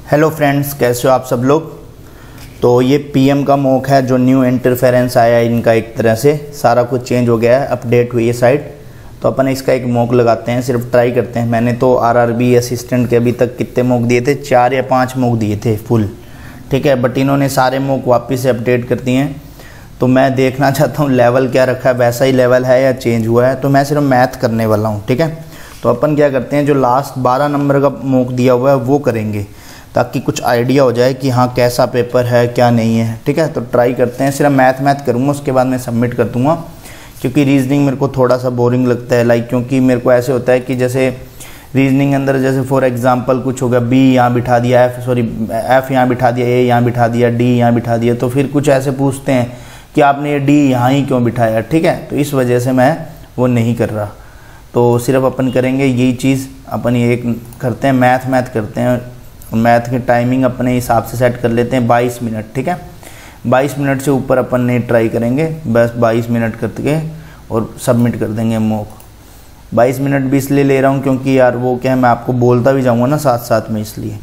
Hello friends, कैसे हो आप सब लोग। तो ये पीएम का मॉक है जो न्यू इंटरफेरेंस आया है इनका, एक तरह से सारा कुछ चेंज हो गया है, अपडेट हुई है साइट। तो अपन इसका एक मॉक लगाते हैं, सिर्फ ट्राई करते हैं। मैंने तो आरआरबी असिस्टेंट के अभी तक कितने मॉक दिए थे, 4 या 5 मॉक दिए थे फुल, ठीक है। बट इन्होंने सारे मॉक वापस से अपडेट कर दिए हैं। तो मैं देखना चाहता हूँ लेवल क्या रखा है, वैसा ही लेवल है या चेंज हुआ है। तो मैं सिर्फ मैथ करने वाला हूँ, ठीक है। तो अपन क्या करते हैं, जो लास्ट 12 नंबर का मॉक दिया हुआ है वो करेंगे, ताकि कुछ आइडिया हो जाए कि हाँ कैसा पेपर है क्या नहीं है, ठीक है। तो ट्राई करते हैं, सिर्फ मैथ करूँगा, उसके बाद मैं सबमिट कर दूँगा। क्योंकि रीजनिंग मेरे को थोड़ा सा बोरिंग लगता है, लाइक क्योंकि मेरे को ऐसे होता है कि जैसे रीजनिंग अंदर जैसे फॉर एग्जांपल कुछ होगा, बी यहाँ बिठा दिया, एफ यहाँ बिठा दिया, ए यहाँ बिठा दिया, डी यहाँ बिठा दिया, तो फिर कुछ ऐसे पूछते हैं कि आपने ये डी यहाँ ही क्यों बिठाया, ठीक है। तो इस वजह से मैं वो नहीं कर रहा। तो सिर्फ अपन करेंगे यही चीज़, अपन ये करते हैं मैथ करते हैं। मैथ की टाइमिंग अपने हिसाब से सेट कर लेते हैं 22 मिनट, ठीक है। 22 मिनट से ऊपर अपन नहीं ट्राई करेंगे, बस 22 मिनट करके और सबमिट कर देंगे मॉक। 22 मिनट भी इसलिए ले रहा हूँ क्योंकि यार वो क्या है, मैं आपको बोलता भी जाऊँगा ना साथ साथ में, इसलिए।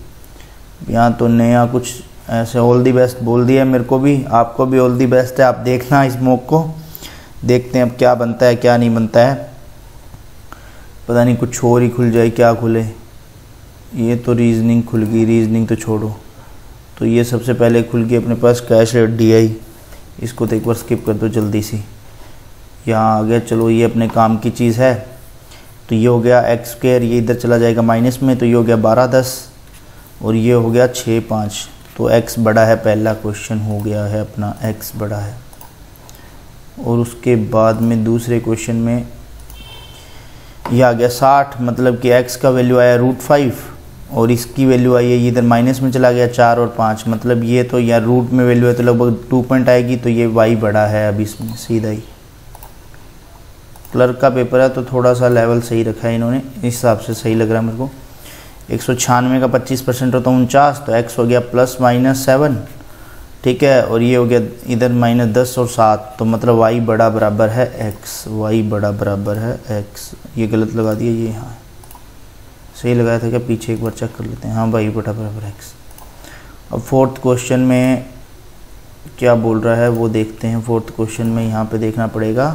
यहाँ तो नया कुछ ऐसे ऑल दी बेस्ट बोल दिया मेरे को भी, आपको भी ऑल दी बेस्ट है। आप देखना इस मॉक को, देखते हैं अब क्या बनता है क्या नहीं बनता है। पता नहीं कुछ और ही खुल जाए, क्या खुले। ये तो रीजनिंग खुल गई, रीजनिंग तो छोड़ो। तो ये सबसे पहले खुल गई अपने पास कैश रेट डीआई, इसको तो एक बार स्किप कर दो जल्दी सी। यहाँ आ गया, चलो ये अपने काम की चीज़ है। तो ये हो गया एक्स स्क्वायर, ये इधर चला जाएगा माइनस में, तो ये हो गया 12-10 और ये हो गया 6-5। तो एक्स बड़ा है, पहला क्वेश्चन हो गया है अपना, एक्स बड़ा है। और उसके बाद में दूसरे क्वेश्चन में ये आ गया 60, मतलब कि एक्स का वैल्यू आया √5 और इसकी वैल्यू आई है, ये इधर माइनस में चला गया 4 और 5, मतलब ये तो यार रूट में वैल्यू है तो लगभग 2 पॉइंट आएगी। तो ये वाई बड़ा है अब इसमें सीधा ही। क्लर्क का पेपर है तो थोड़ा सा लेवल सही रखा है इन्होंने, इस हिसाब से सही लग रहा है मेरे को। 196 का 25% होता है 49, तो एक्स हो गया +-7, ठीक है। और ये हो गया इधर -10 और 7, तो मतलब वाई बड़ा बराबर है एक्स, वाई बड़ा बराबर है एक्स। ये गलत लगा दिया, ये हाँ सही लगाया था क्या, पीछे एक बार चेक कर लेते हैं। हाँ वाई बड़ा बराबर एक्स। अब फोर्थ क्वेश्चन में क्या बोल रहा है वो देखते हैं। फोर्थ क्वेश्चन में यहाँ पे देखना पड़ेगा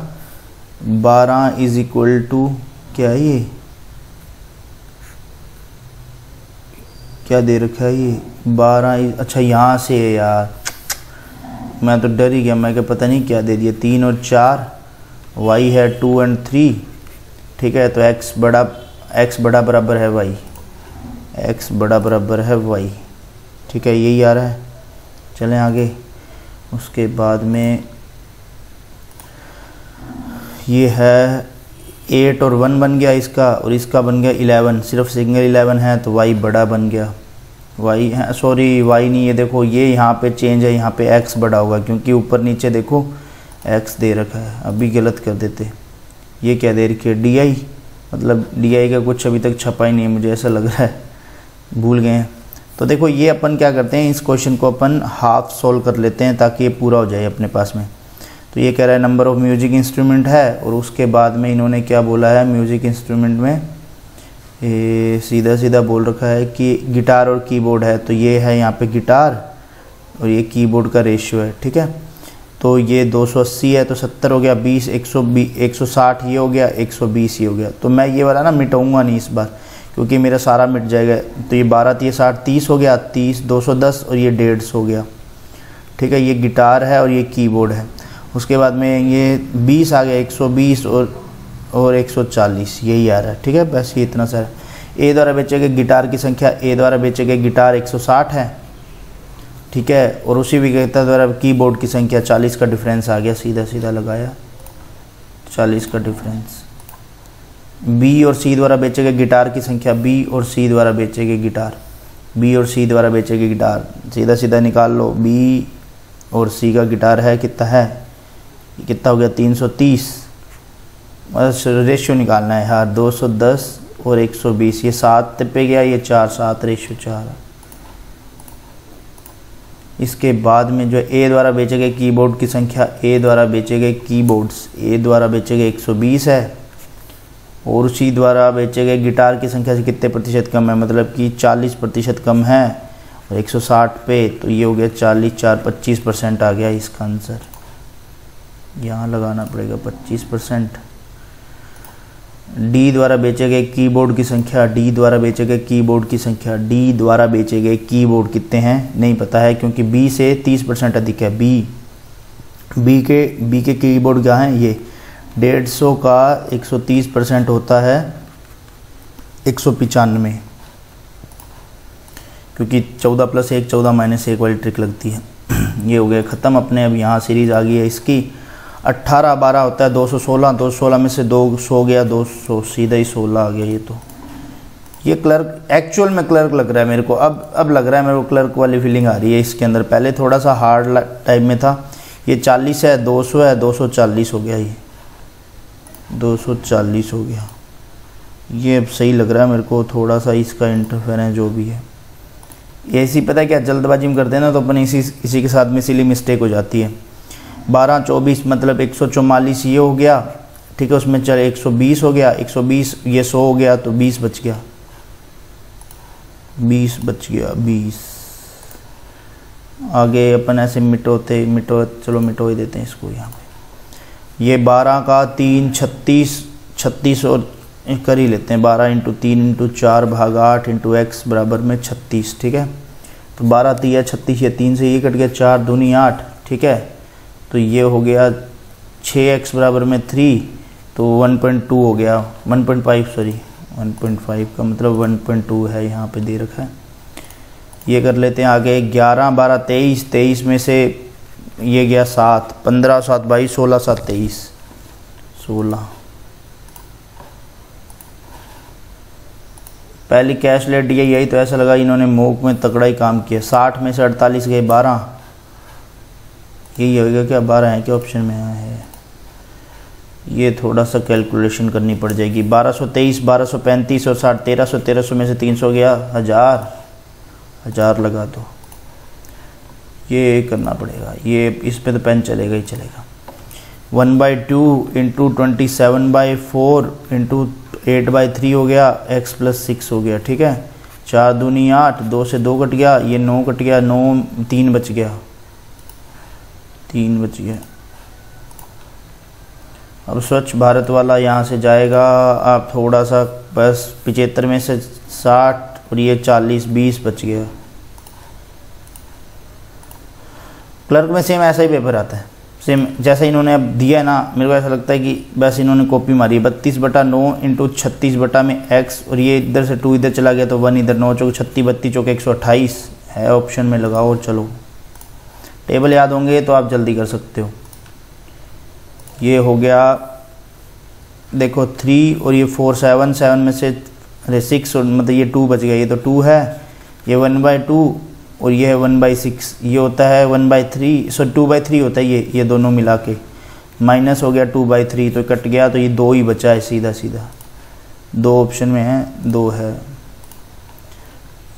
12 = क्या है, ये क्या दे रखा है, ये 12 अच्छा यहाँ से है यार, मैं तो डर ही गया, मैं क्या पता नहीं क्या दे दिया। 3 और 4, वाई है 2 और 3, ठीक है। तो एक्स बड़ा बराबर है वाई, एक्स बड़ा बराबर है वाई, ठीक है, यही आ रहा है। चलें आगे। उसके बाद में ये है 8 और 1 बन गया इसका, और इसका बन गया 11, सिर्फ सिंगल 11 है तो वाई बड़ा बन गया। वाई है, सॉरी वाई नहीं, ये देखो ये यहाँ पे चेंज है, यहाँ पे एक्स बड़ा होगा क्योंकि ऊपर नीचे देखो एक्स दे रखा है। अभी गलत कर देते। ये क्या दे रखी है, डीआई, मतलब डीआई का कुछ अभी तक छपा ही नहीं है, मुझे ऐसा लग रहा है, भूल गए हैं। तो देखो ये अपन क्या करते हैं, इस क्वेश्चन को अपन हाफ सोल्व कर लेते हैं ताकि ये पूरा हो जाए अपने पास में। तो ये कह रहा है नंबर ऑफ म्यूजिक इंस्ट्रूमेंट है, और उसके बाद में इन्होंने क्या बोला है, म्यूजिक इंस्ट्रूमेंट में सीधा बोल रखा है कि गिटार और कीबोर्ड है। तो ये है यहाँ पे गिटार और ये कीबोर्ड का रेशियो है, ठीक है। तो ये 280 है तो 70 हो गया, 20 160 ये हो गया, 120 ये हो गया। तो मैं ये वाला ना मिटाऊंगा नहीं इस बार, क्योंकि मेरा सारा मिट जाएगा। तो ये 12-3 = 30 हो गया, 30 210 और ये 150 हो गया, ठीक है। ये गिटार है और ये कीबोर्ड है। उसके बाद में ये 20 आ गया, 120 और 140 यही आ रहा है, ठीक है। बस ये इतना सारा। ए द्वारा बेचे गए गिटार की संख्या, ए द्वारा बेचे गए गिटार 160 है, ठीक है। और उसी विक्रेता द्वारा कीबोर्ड की संख्या 40 का डिफरेंस आ गया, सीधा लगाया 40 का डिफरेंस। बी और सी द्वारा बेचे गए गिटार की संख्या, बी और सी द्वारा बेचे गए गिटार, बी और सी द्वारा बेचे गए गिटार, सीधा निकाल लो। बी और सी का गिटार है कितना है, कितना हो गया 330, बस रेशियो निकालना है यार, 210 और 120। ये 7 पे गया, ये 4, 7 रेशियो 4। इसके बाद में जो ए द्वारा बेचे गए कीबोर्ड की संख्या, ए द्वारा बेचे गए कीबोर्ड्स, ए द्वारा बेचे गए 120 है, और उसी द्वारा बेचे गए गिटार की संख्या से कितने प्रतिशत कम है, मतलब कि 40% कम है। और 160 पे, तो ये हो गया 40, 4 25% आ गया इसका आंसर। यहाँ लगाना पड़ेगा 25%। डी द्वारा बेचे गए कीबोर्ड की संख्या, डी द्वारा बेचे गए कीबोर्ड की संख्या, डी द्वारा बेचे गए कीबोर्ड कितने हैं नहीं पता है, क्योंकि बी से 30% अधिक है। बी के कीबोर्ड क्या हैं, ये 150 का 130% होता है 195, क्योंकि 14 + 1 14 - 1 वाली ट्रिक लगती है। ये हो गया ख़त्म अपने। अब यहाँ सीरीज़ आ गई है इसकी। 18 12 होता है 216, 216 में से 200 गया 200, सीधा ही 16 आ गया। ये क्लर्क, एक्चुअल में क्लर्क लग रहा है मेरे को। अब लग रहा है मेरे को क्लर्क वाली फीलिंग आ रही है इसके अंदर। पहले थोड़ा सा हार्ड टाइप में था। ये 40 है, 200 है, 240 हो गया, ये 240 हो गया। ये अब सही लग रहा है मेरे को। थोड़ा सा इसका इंटरफेरेंस जो भी है, ये ऐसी पता है क्या, जल्दबाजी में करते हैं ना तो अपन इसी के साथ में इसीलिए मिस्टेक हो जाती है। 12 24 मतलब 144 ये हो गया, ठीक है। उसमें चल 120 हो गया, 120 ये 100 हो गया, तो 20 बच गया, 20 बच गया, 20। आगे अपन ऐसे मिटो चलो मिटो ही देते हैं इसको यहाँ पे। ये 12 का 3 36 और कर ही लेते हैं। 12 × 3 × 4 / 8 × x बराबर में 36, ठीक है। तो 12 3 36, ये 3 से ये कट गया, 4 दूनी 8, ठीक है। तो ये हो गया 6x बराबर में 3, तो 1.2 हो गया, 1.5 सॉरी 1.5 का मतलब 1.2 है यहाँ पे दे रखा है। ये कर लेते हैं आगे। 11 12 23, 23 में से ये गया 7, 15 7 22, 16 7 23, 16। पहली कैश लेट दी यही, तो ऐसा लगा इन्होंने मोक में तगड़ा ही काम किया। 60 में से 48 गए 12, यही होगा क्या, 12 है क्या ऑप्शन में है। ये थोड़ा सा कैलकुलेशन करनी पड़ जाएगी। 1223 1235 और 60 1300, 1300 में से 300 गया, 1000 लगा दो। ये करना पड़ेगा, ये इस पे तो पेन चलेगा ही चलेगा। 1/2 × 27/4 × 8/3 हो गया, x + 6 हो गया, ठीक है। 4 दूनी 8, 2 से 2 कट गया, ये 9 कट गया, 9 3 बच गया, 3 बच गया। अब स्वच्छ भारत वाला यहाँ से जाएगा। आप थोड़ा सा बस 75 में से 60 और ये 40, 20 बच गया। क्लर्क में सेम ऐसा ही पेपर आता है, सेम जैसा इन्होंने अब दिया है ना। मेरे को ऐसा लगता है कि बस इन्होंने कॉपी मारी। 32/9 × 36 में x, और ये इधर से 2 इधर चला गया तो 1 इधर, 9 चौक 36, 32 चौक 128 है ऑप्शन में, लगाओ और चलो। टेबल याद होंगे तो आप जल्दी कर सकते हो। ये हो गया देखो 3 और ये 4 7 7 में से अरे 6 और मतलब ये 2 बच गया, ये तो 2 है, ये 1/2 और ये है 1/6, ये होता है 1/3 सो 2/3 होता है ये दोनों मिला के, माइनस हो गया 2/3 तो कट गया, तो ये 2 ही बचा है सीधा सीधा। 2 ऑप्शन में है, 2 है।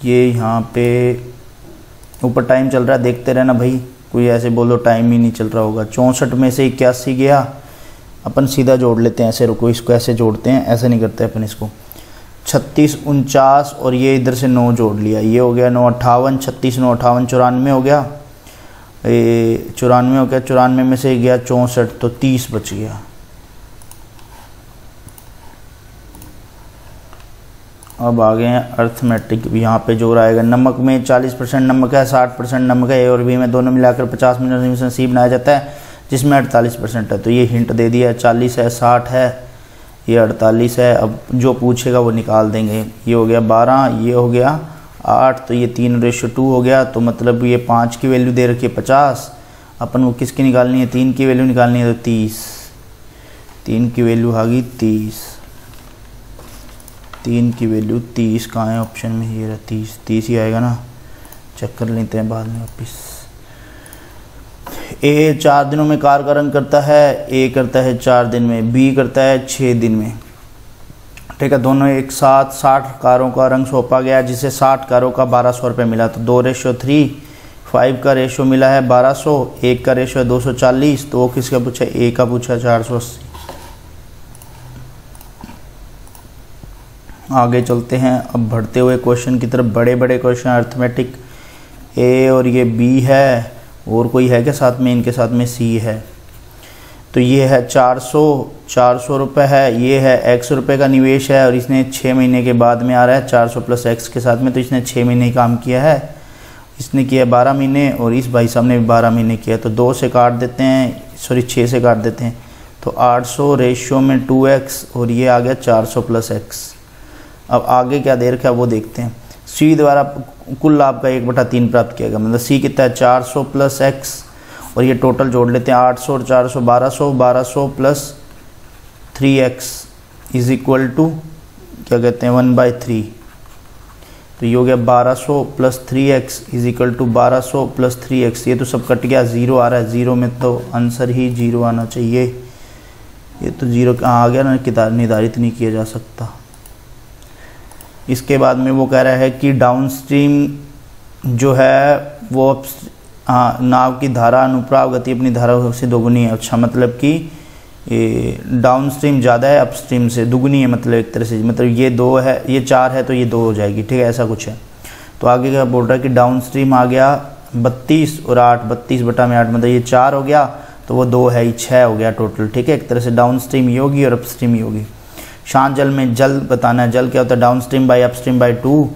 ये यहाँ पे ऊपर टाइम चल रहा है, देखते रहना भाई, कोई ऐसे बोलो टाइम ही नहीं चल रहा होगा। 64 में से 81 गया, अपन सीधा जोड़ लेते हैं ऐसे, रुको इसको ऐसे जोड़ते हैं, ऐसे नहीं करते अपन इसको। 36 49 और ये इधर से 9 जोड़ लिया, ये हो गया 9 58, 36 9 58 94 हो गया, 94 हो गया। 94 में से गया 64 तो 30 बच गया। अब आ गए हैं अर्थमेटिक। यहाँ पे जोड़ आएगा। नमक में 40% नमक है, 60% नमक है, ए और बी में दोनों मिलाकर 50 मिनट से नसीब बनाया जाता है, जिसमें 48% है। तो ये हिंट दे दिया है, 40 है, 60 है, ये 48 है। अब जो पूछेगा वो निकाल देंगे। ये हो गया 12, ये हो गया 8, तो ये 3:2 हो गया। तो मतलब ये 5 की वैल्यू दे रखी है 50, अपन वो किसकी निकालनी है, 3 की वैल्यू निकालनी है, तो 30। 3 की वैल्यू आ गई 30, 3 की वैल्यू 30 कहाँ है ऑप्शन में, ये रहा 30 ही आएगा ना, चेक कर लेते हैं बाद में वापिस। ए 4 दिनों में कार का रंग करता है, ए करता है 4 दिन में, बी करता है 6 दिन में, ठीक है। दोनों एक साथ 60 कारों का रंग सौंपा गया, जिसे 60 कारों का 1200 रुपये मिला। तो 2:3, 5 का रेशो मिला है 1200, 1 का रेशो है 240, तो वो किसका पूछा, ए का पूछा 480। आगे चलते हैं अब बढ़ते हुए क्वेश्चन की तरफ। बड़े बड़े क्वेश्चन अर्थमेटिक ए और ये बी है, और कोई है क्या साथ में, इनके साथ में सी है। तो ये है 400 रुपये है, ये है x रुपये का निवेश है, और इसने 6 महीने के बाद में आ रहा है 400 प्लस x के साथ में, तो इसने 6 महीने ही काम किया है, इसने किया 12 महीने, और इस भाई साहब ने भी 12 महीने किया। तो 2 से काट देते हैं, सॉरी 6 से काट देते हैं, तो 800 रेशियो में 2x, और ये आ गया 400 प्लस x। अब आगे क्या दे रखा है वो देखते हैं। सी द्वारा कुल लाभ का 1/3 प्राप्त किया गया, मतलब सी कितना है 400 प्लस x, और ये टोटल जोड़ लेते हैं 800 और 400 1200 plus 3x is equal to क्या कहते हैं 1/3। तो ये हो गया 1200 plus 3x is equal to 1200 plus 3x। ये तो सब कट गया, 0 आ रहा है, 0 में तो आंसर ही 0 आना चाहिए। ये तो 0 कहाँ आ गया ना, किताब निर्धारित नहीं किया जा सकता। इसके बाद में वो कह रहा है कि डाउनस्ट्रीम जो है वो नाव की धारा अनुप्राव गति अपनी धारा से दोगुनी है। अच्छा, मतलब कि डाउनस्ट्रीम ज़्यादा है अपस्ट्रीम से, दुगुनी है, मतलब एक तरह से, मतलब ये 2 है, ये 4 है तो ये 2 हो जाएगी, ठीक है, ऐसा कुछ है। तो आगे क्या बोल रहा है कि डाउनस्ट्रीम आ गया 32 और 8, 32/8, मतलब ये 4 हो गया, तो वो 2 है, 6 हो गया टोटल, ठीक है। एक तरह से डाउनस्ट्रीम ये होगी और अपस्ट्रीम ये होगी। शांत जल में जल बताना है, जल क्या होता है, downstream by upstream by 2,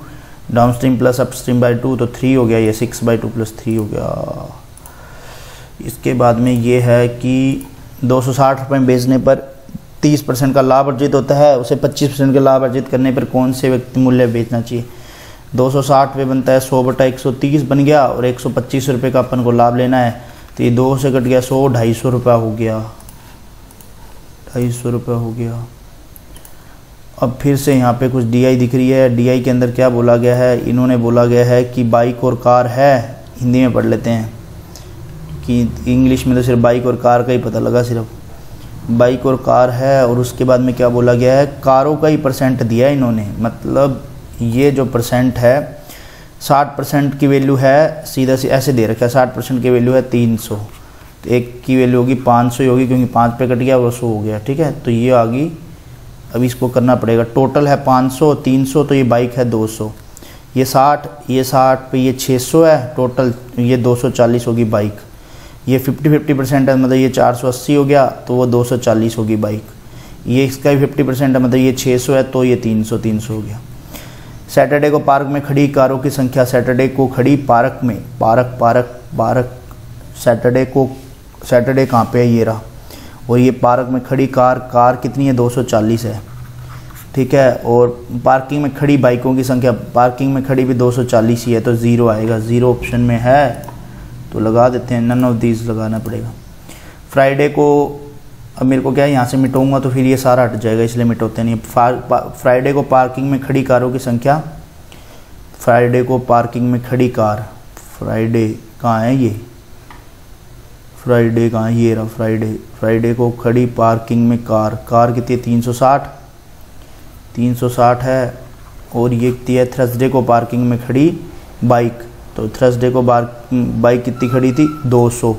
downstream plus upstream by 2, तो 3 हो गया, ये 6/2 प्लस 3 हो गया। इसके बाद में ये है कि 260 रुपये में बेचने पर 30% का लाभ अर्जित होता है, उसे 25% का लाभ अर्जित करने पर कौन से व्यक्ति मूल्य बेचना चाहिए। 260 पे बनता है 100/130 बन गया, और 125 रुपये का अपन को लाभ लेना है, तो ये 2 से कट गया 100, 250 रुपया हो गया, 250 रुपया हो गया। अब फिर से यहाँ पे कुछ DI दिख रही है। DI के अंदर क्या बोला गया है, इन्होंने बोला गया है कि बाइक और कार है, हिंदी में पढ़ लेते हैं कि इंग्लिश में तो सिर्फ बाइक और कार का ही पता लगा, सिर्फ बाइक और कार है। और उसके बाद में क्या बोला गया है, कारों का ही परसेंट दिया है इन्होंने, मतलब ये जो परसेंट है 60% की वैल्यू है, सीधा से ऐसे दे रखा है, 60% की वैल्यू है 300, तो एक की वैल्यू होगी 500 ही होगी, क्योंकि 5 पे कट गया वो 100 हो गया, ठीक है। तो ये आ गई, अब इसको करना पड़ेगा, टोटल है 500, 300, तो ये बाइक है 200, ये 60 पे ये 600 है टोटल, ये 240 होगी बाइक। ये 50% है, मतलब ये 480 हो गया, तो वो 240 होगी बाइक। ये इसका भी 50% है, मतलब ये 600 है, तो ये 300 हो गया। सैटरडे को पार्क में खड़ी कारों की संख्या, सैटरडे को खड़ी पार्क में, पार्क सैटरडे कहाँ पे है, ये रहा, और ये पार्क में खड़ी कार कितनी है 240 है, ठीक है। और पार्किंग में खड़ी बाइकों की संख्या, पार्किंग में खड़ी भी 240 ही है, तो 0 आएगा, 0 ऑप्शन में है, तो लगा देते हैं, नन ऑफ दीज लगाना पड़ेगा। फ्राइडे को, अब मेरे को क्या है यहाँ से मिटाऊंगा तो फिर ये सारा हट जाएगा, इसलिए मिटाते नहीं। फ्राइडे को पार्किंग में खड़ी कारों की संख्या, फ्राइडे को पार्किंग में खड़ी कार, फ्राइडे कहाँ है ये, फ्राइडे कहाँ, ये रहा फ्राइडे को खड़ी पार्किंग में कार कितनी है 360 है। और ये कितनी है, थर्सडे को पार्किंग में खड़ी बाइक, तो थर्सडे को बाइक कितनी खड़ी थी 200,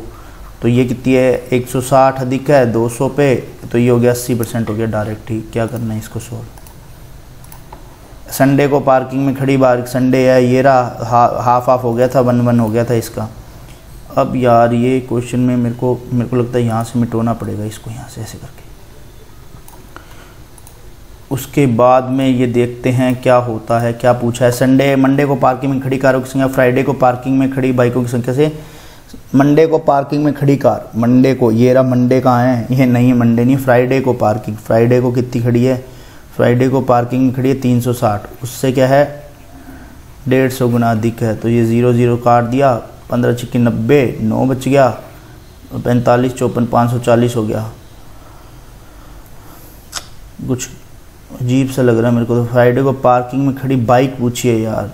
तो ये कितनी है 160 अधिक है 200 पे, तो ये हो गया 80% हो गया डायरेक्ट ही। क्या करना है इसको सोल्व। संडे को पार्किंग में खड़ी बाइक, संडे है, ये रहा, हाफ हो गया था, 1-1 हो गया था इसका। अब यार ये क्वेश्चन में मेरे को लगता है यहाँ से मिटाना पड़ेगा इसको, यहाँ से ऐसे करके। उसके बाद में ये देखते हैं क्या होता है, क्या पूछा है। मंडे को पार्किंग में खड़ी कारों की संख्या, फ्राइडे को पार्किंग में खड़ी बाइकों की संख्या से। मंडे को पार्किंग में खड़ी कार, मंडे को, ये रहा मंडे कहाँ है, ये नहीं है मंडे नहीं, फ्राइडे को पार्किंग, फ्राइडे को कितनी खड़ी है, फ्राइडे को पार्किंग में खड़ी है 360, उससे क्या है 150 गुना अधिक है, तो ये 0 काट दिया, 15 × 90, 9 बच गया, 45 × 54 540 हो गया। कुछ अजीब सा लग रहा है मेरे को तो। फ्राइडे को पार्किंग में खड़ी बाइक पूछी है यार,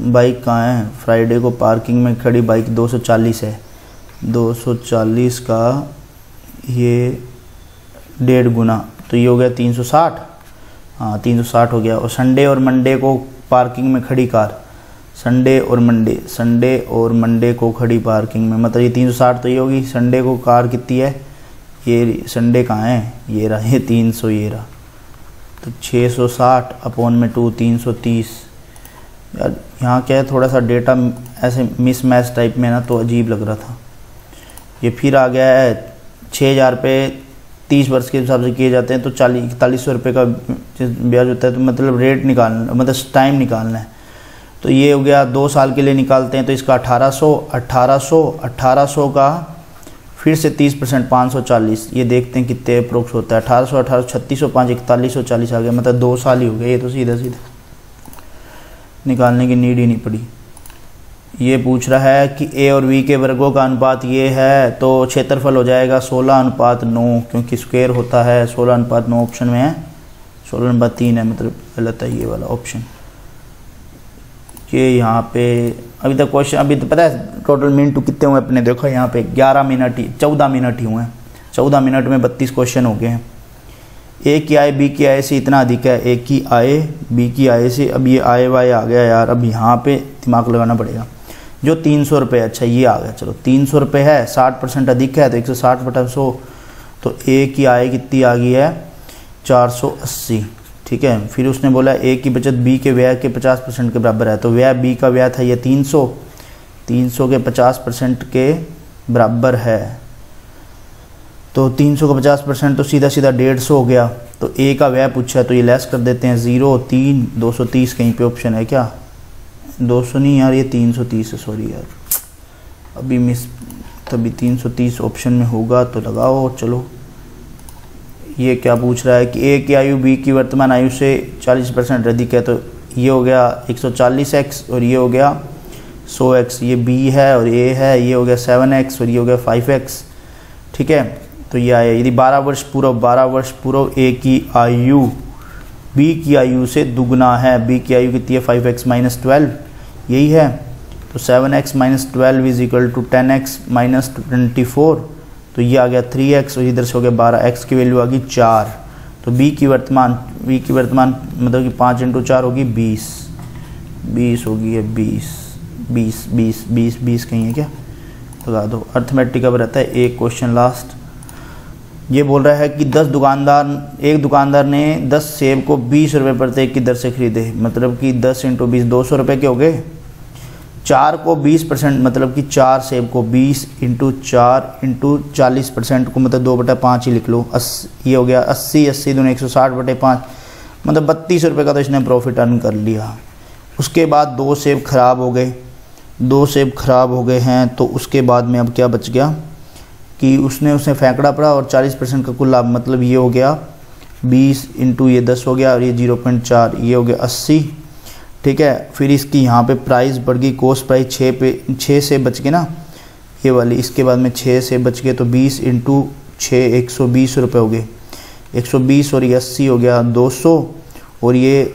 बाइक कहाँ है, फ्राइडे को पार्किंग में खड़ी बाइक 240 है, 240 का ये 1.5 गुना, तो ये हो गया 360, हाँ 360 हो गया। और संडे और मंडे को पार्किंग में खड़ी कार, संडे और मंडे को खड़ी पार्किंग में, मतलब ये 360 तो ये होगी। संडे को कार कितनी है, ये संडे कहाँ है, ये रहा, ये 300 ये रहा, तो 660 / 2 330, यार यहाँ क्या है, थोड़ा सा डेटा ऐसे मिस मैच टाइप में ना, तो अजीब लग रहा था। ये फिर आ गया है 6,000 पे 30 वर्ष के हिसाब से किए जाते हैं तो 4100 रुपये का ब्याज होता है। तो मतलब रेट निकालना, मतलब टाइम निकालना है। तो ये हो गया 2 साल के लिए निकालते हैं तो इसका 1800 का फिर से 30% 540, ये देखते हैं कितने अप्रोक्स होता है। 1800 3600 5 4140 आ गया, मतलब 2 साल ही हो गए। ये तो सीधा सीधा निकालने की नीड ही नहीं पड़ी। ये पूछ रहा है कि ए और बी के वर्गों का अनुपात ये है, तो क्षेत्रफल हो जाएगा 16:9, क्योंकि स्क्वायर होता है। 16:9 ऑप्शन में है, 16:3 है, मतलब गलत है ये वाला ऑप्शन। ये यहाँ पे अभी तक क्वेश्चन, अभी तो पता है टोटल मिनट कितने हुए अपने, देखो यहाँ पे 14 मिनट ही 14 मिनट ही हुए हैं। 14 मिनट में 32 क्वेश्चन हो गए हैं। ए की आय बी की आय से इतना अधिक है, ए की आय बी की आय से। अब ये आय वाय आ गया यार, अब यहाँ पे दिमाग लगाना पड़ेगा। जो 300 रुपये, अच्छा ये आ गया, चलो 300 रुपये है, 60% अधिक है तो 160/100, तो ए की आय कितनी आ गई है 480, ठीक है। फिर उसने बोला ए की बचत बी के व्यय के 50% के बराबर है, तो व्यय बी का व्यय था ये 300 के 50% के बराबर है, तो 300 का 50% तो सीधा सीधा 150 हो गया। तो ए का व्यय पूछा है तो ये लेस कर देते हैं, 0 3 230 कहीं पे ऑप्शन है क्या, 200 नहीं यार, ये 330 है, सॉरी यार अभी मिस, तभी 330 ऑप्शन में होगा तो लगाओ। चलो ये क्या पूछ रहा है कि ए की आयु बी की वर्तमान आयु से 40% अधिक है, तो ये हो गया 140x और ये हो गया 100x। ये बी है और ए है, ये हो गया 7x और ये हो गया 5x, ठीक है। तो ये आया, यदि 12 वर्ष पूर्व ए की आयु बी की आयु से दुगना है, बी की आयु कितनी है 5x - 12, यही है। तो 7x - 12 is equal to 10x - 24, तो ये आ गया 3x और इधर से हो गया 12, x की वैल्यू आ गई 4। तो बी की वर्तमान मतलब कि 5 × 4 होगी 20 होगी, है 20 कहीं है क्या, लगा दो। अर्थमेटिक अब रहता है एक क्वेश्चन लास्ट। ये बोल रहा है कि एक दुकानदार ने 10 सेब को 20 रुपये प्रत्येक की दर से खरीदे, मतलब कि 10 × 20 200 रुपये के हो गए। 4 को 20%, मतलब कि 4 सेब को 20 × 4 × 40% को मतलब 2/5 ही लिख लो। ये हो गया 80 दूनी 160/5, मतलब 32 रुपये का तो इसने प्रॉफिट अर्न कर लिया। उसके बाद 2 सेब खराब हो गए हैं, तो उसके बाद में अब क्या बच गया कि उसने फेंकड़ा पड़ा और 40% का कुल लाभ, मतलब ये हो गया 20 × ये 10 हो गया और ये 0.4, ये हो गया 80, ठीक है। फिर इसकी यहाँ पे प्राइस बढ़ गई, कॉस्ट प्राइस 6 से बच गए ना ये वाली, इसके बाद में 6 से बच गए तो 20 × 6 120 रुपये हो गए, 120 और ये 80 हो गया 200, और ये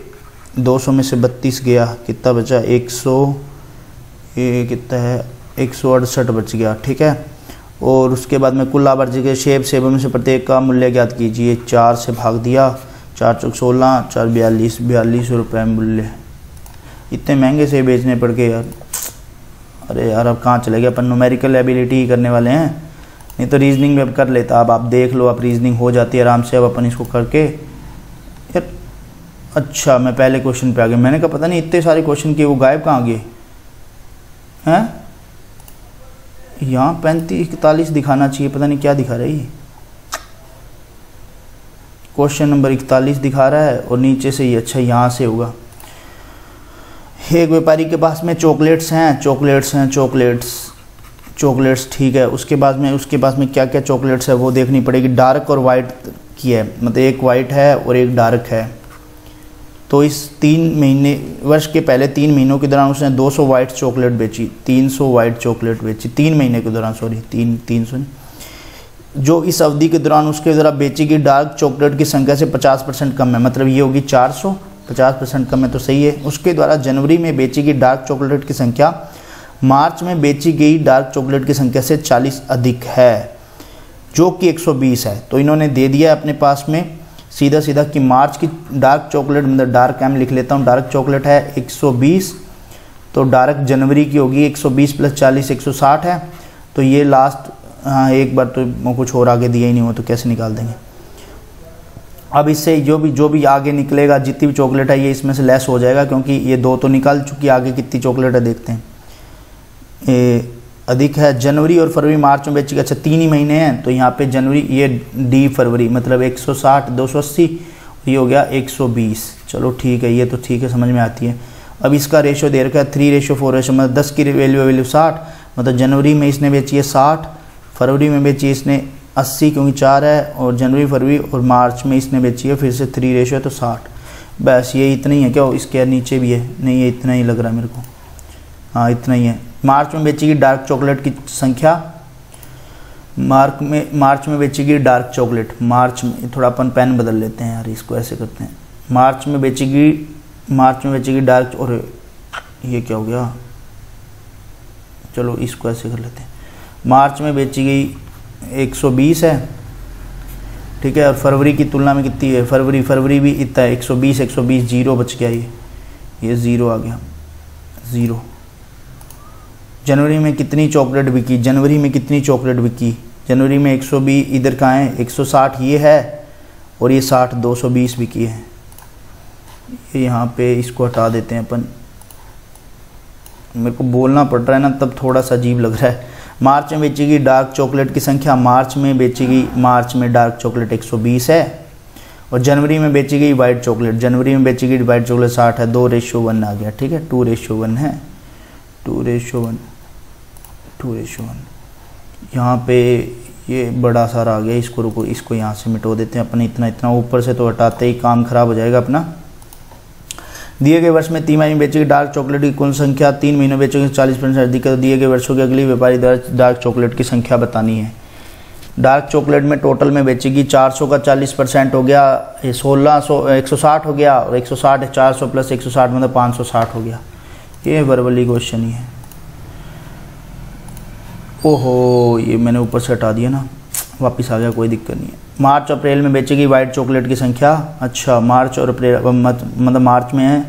200 में से 32 गया, कितना बचा 168 बच गया, ठीक है। और उसके बाद में कुल लाभ अर्जित के सेबों में से प्रत्येक का मूल्य ज्ञात कीजिए। 4 से भाग दिया, 4 × 16 4 42 रुपये मूल्य। इतने महंगे सेब बेचने पड़ गए यार, अरे यार अब कहाँ चले गए, अपन न्यूमेरिकल एबिलिटी ही करने वाले हैं, नहीं तो रीजनिंग में कर लेता। अब आप देख लो, अब रीजनिंग हो जाती है आराम से। अब अपन इसको करके यार, अच्छा मैं पहले क्वेश्चन पे आ गया, मैंने कहा पता नहीं इतने सारे क्वेश्चन किए वो गायब कहाँ गए हैं। यहाँ 35-41 दिखाना चाहिए, पता नहीं क्या दिखा रही है। क्वेश्चन नंबर 41 दिखा रहा है और नीचे से ये, अच्छा यहाँ से होगा। एक व्यापारी के पास में चॉकलेट्स हैं, ठीक है। उसके पास में क्या क्या चॉकलेट्स है वो देखनी पड़ेगी। डार्क और वाइट की है, मतलब एक वाइट है और एक डार्क है। तो इस 3 महीने, वर्ष के पहले 3 महीनों के दौरान उसने 200 वाइट चॉकलेट बेची, 300 वाइट चॉकलेट बेची 3 महीने के दौरान, सॉरी 300। जो इस अवधि के दौरान उसके द्वारा बेची गई डार्क चॉकलेट की संख्या से 50% कम है, मतलब ये होगी 400, 50% कम है तो सही है। उसके द्वारा जनवरी में बेची गई डार्क चॉकलेट की संख्या मार्च में बेची गई डार्क चॉकलेट की संख्या से 40 अधिक है, जो कि 120 है। तो इन्होंने दे दिया अपने पास में सीधा कि मार्च की डार्क चॉकलेट, मतलब डार्क एम लिख लेता हूँ, डार्क चॉकलेट है 120, तो डार्क जनवरी की होगी 120 + 40 160 है। तो ये लास्ट, हाँ एक बार तो कुछ और आगे दिया ही नहीं हो तो कैसे निकाल देंगे। अब इससे जो भी आगे निकलेगा, जितनी भी चॉकलेट है ये इसमें से लेस हो जाएगा, क्योंकि ये 2 तो निकाल चुकी, आगे कितनी चॉकलेट है देखते हैं। अधिक है जनवरी और फरवरी मार्च में बेची, अच्छा 3 ही महीने हैं, तो यहाँ पे जनवरी, ये डी फरवरी, मतलब 160 280, ये हो गया 120। चलो ठीक है, ये तो ठीक है, समझ में आती है। अब इसका रेशो दे रखा है 3:4, मतलब 10 की वैल्यू 60, मतलब जनवरी में इसने बेची है 60, फरवरी में बेची है इसने 80 क्योंकि 4 है, और जनवरी फरवरी और मार्च में इसने बेची है फिर से 3 रेशो है तो 60। बस ये इतना ही है क्या, इसके नीचे भी है? नहीं, ये इतना ही लग रहा है मेरे को, हाँ इतना ही है। मार्च में बेचेगी डार्क चॉकलेट की संख्या, मार्च में बेचेगी डार्क चॉकलेट, मार्च में थोड़ा अपन पेन बदल लेते हैं यार, इसको ऐसे करते हैं। मार्च में बेचेगी डार्क, और ये क्या हो गया, चलो इसको ऐसे कर लेते हैं। मार्च में बेचेगी 120 है, ठीक है, और फरवरी की तुलना में कितनी है, फरवरी भी इतना है 120 जीरो बच गया, ये ज़ीरो आ गया, ज़ीरो। जनवरी में कितनी चॉकलेट बिकी, जनवरी में 120, इधर कहाँ है 160 ये है, और ये 60 220 बिकी है। ये यहाँ पे इसको हटा देते हैं अपन, मेरे को बोलना पड़ रहा है ना, तब थोड़ा सा अजीब लग रहा है। मार्च में बेचेगी डार्क चॉकलेट की संख्या, मार्च में डार्क चॉकलेट 120 है, और जनवरी में बेचेगी वाइट चॉकलेट, 60 है, 2:1 आ गया, ठीक है, 2:1 है, 2:1। यहाँ पे ये बड़ा सारा आ गया, इसको रुको, इसको यहाँ से मिटो देते हैं अपन, इतना ऊपर से तो हटाते ही काम खराब हो जाएगा अपना। दिए गए वर्ष में 3 महीने बेचेगी डार्क चॉकलेट की कुल संख्या, 3 महीनों बेचेगी 40% अधिक, तो दिए गए वर्षों की अगली व्यापारी डार्क चॉकलेट की संख्या बतानी है। डार्क चॉकलेट में टोटल में बेचेगी 400 का 40% हो गया, ये 160 हो गया, और 160 400 + 160 मतलब 560 हो गया। ये वर्बली क्वेश्चन ही है। ओहो, ये मैंने ऊपर से हटा दिया ना, वापस आ गया, कोई दिक्कत नहीं है। मार्च अप्रैल में बेचेगी वाइट चॉकलेट की संख्या, अच्छा मार्च और अप्रैल, मतलब मार्च में है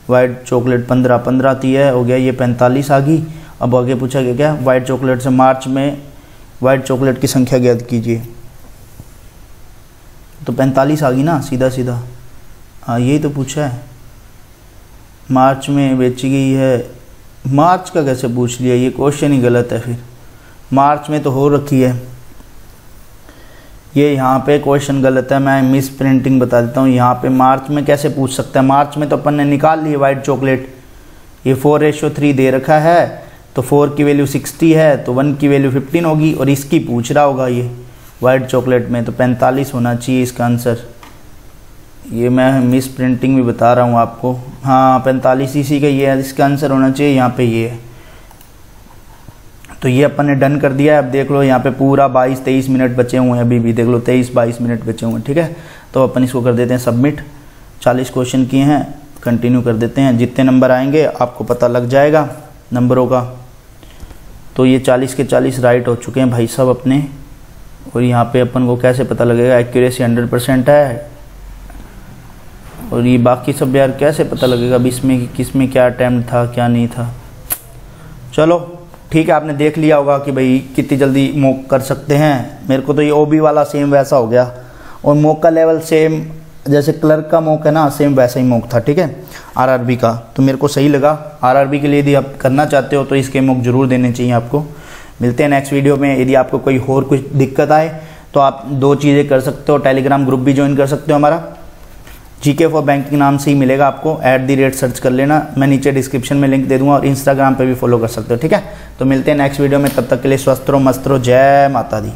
वाइट चॉकलेट 15 थी है, हो गया ये 45 आ गई। अब आगे पूछा गया क्या, वाइट चॉकलेट से मार्च में वाइट चॉकलेट की संख्या ज्ञात कीजिए, तो 45 आ गई ना, सीधा हाँ यही तो पूछा है। मार्च में बेची गई है, मार्च का कैसे पूछ लिया, ये क्वेश्चन ही गलत है, फिर मार्च में तो हो रखी है, ये यहाँ पे क्वेश्चन गलत है, मैं मिस प्रिंटिंग बता देता हूँ। यहाँ पे मार्च में कैसे पूछ सकता है, मार्च में तो अपन ने निकाल ली वाइट चॉकलेट, ये 4:3 दे रखा है, तो 4 की वैल्यू 60 है, तो 1 की वैल्यू 15 होगी, और इसकी पूछ रहा होगा ये वाइट चॉकलेट में, तो 45 होना चाहिए इसका आंसर। ये मैं मिस प्रिंटिंग भी बता रहा हूँ आपको, हाँ 45 इसी का ये है, इसका आंसर होना चाहिए यहाँ पे ये है। तो ये अपन ने डन कर दिया है। अब देख लो यहाँ पे पूरा 22-23 मिनट बचे हुए हैं, अभी भी देख लो 23-22 मिनट बचे हुए हैं, ठीक है। तो अपन इसको कर देते हैं सबमिट। 40 क्वेश्चन किए हैं, कंटिन्यू कर देते हैं। जितने नंबर आएंगे आपको पता लग जाएगा नंबरों का। तो ये 40 के 40 राइट हो चुके हैं भाई साहब अपने। और यहाँ पे अपन को कैसे पता लगेगा, एक्यूरेसी 100% है। और ये बाकी सब यार कैसे पता लगेगा अब इसमें किस में क्या अटैम्प्ट था क्या नहीं था। चलो ठीक है, आपने देख लिया होगा कि भाई कितनी जल्दी मॉक कर सकते हैं। मेरे को तो ये ओबी वाला सेम वैसा हो गया, और मॉक का लेवल सेम जैसे क्लर्क का मॉक है ना, सेम वैसा ही मॉक था, ठीक है, आरआरबी का। तो मेरे को सही लगा। आरआरबी के लिए यदि आप करना चाहते हो तो इसके मॉक जरूर देने चाहिए आपको। मिलते हैं नेक्स्ट वीडियो में। यदि आपको कोई और कुछ दिक्कत आए तो आप 2 चीज़ें कर सकते हो, टेलीग्राम ग्रुप भी ज्वाइन कर सकते हो हमारा, जीके फॉर बैंकिंग नाम से ही मिलेगा आपको, @ सर्च कर लेना, मैं नीचे डिस्क्रिप्शन में लिंक दे दूंगा। और इंस्टाग्राम पे भी फॉलो कर सकते हो, ठीक है। तो मिलते हैं नेक्स्ट वीडियो में, तब तक के लिए स्वस्थ रहो, मस्त रहो, जय माता दी।